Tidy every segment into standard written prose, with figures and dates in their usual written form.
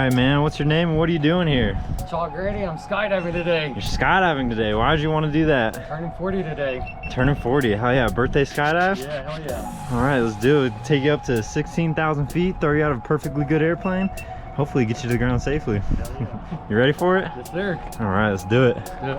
right, man. What's your name and what are you doing here? Chalk Grady, I'm skydiving today. You're skydiving today. Why did you want to do that? Turning 40 today. Turning 40. Hell yeah. Birthday skydive? Yeah, hell yeah. All right, let's do it. Take you up to 16,000 feet, throw you out of a perfectly good airplane. Hopefully get you to the ground safely. Yeah. You ready for it? Yes, sir. All right, let's do it. Yeah.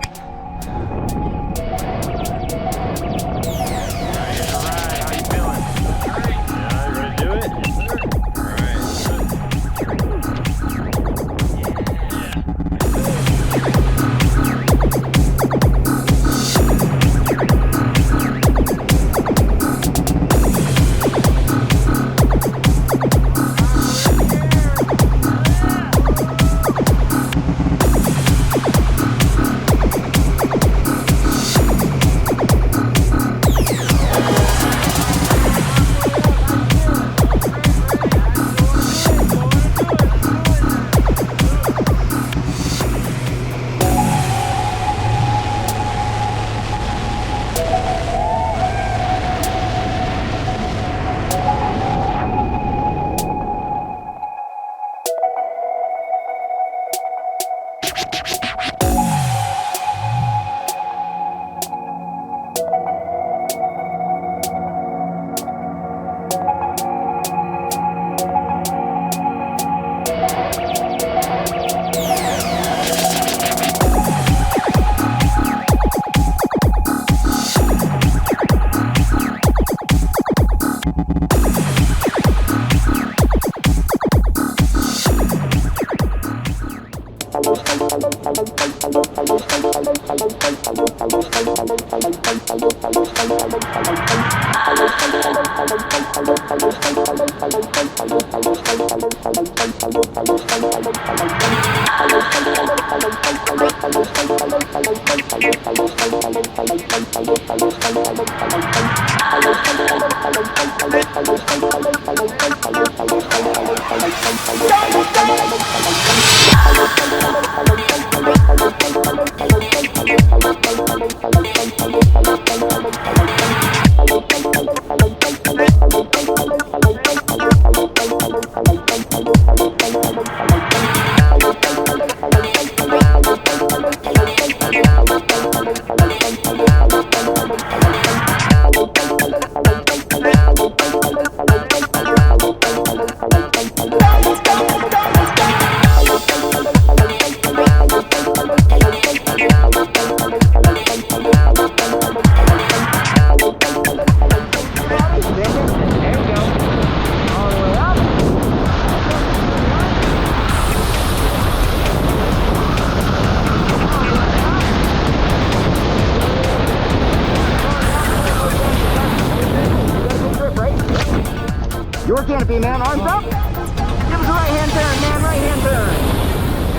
Your canopy, man. Arms up. Give us a right hand turn, man. Right hand turn.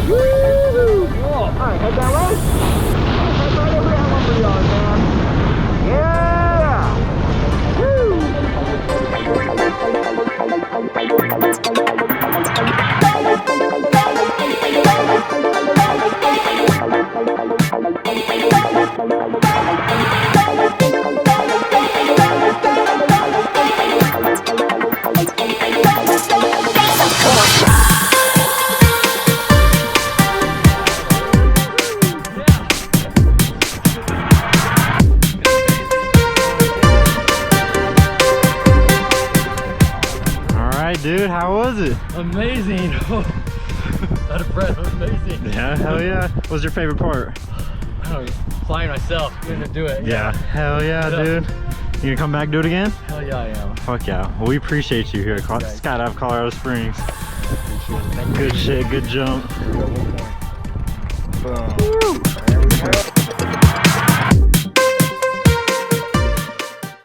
Woo! Cool. All right, head that way. Head right over that lumber yard, man. Yeah! Dude, how was it? Amazing. Out of breath. Amazing. Yeah, hell yeah. What was your favorite part? I don't know, flying myself, getting to do it. Yeah, hell yeah, dude. You gonna come back and do it again? Hell yeah, I am. Fuck yeah. Well, we appreciate you here at Skydive Colorado Springs. Appreciate it. Good shit, good jump. Here we go, 1 point. Boom. There we go.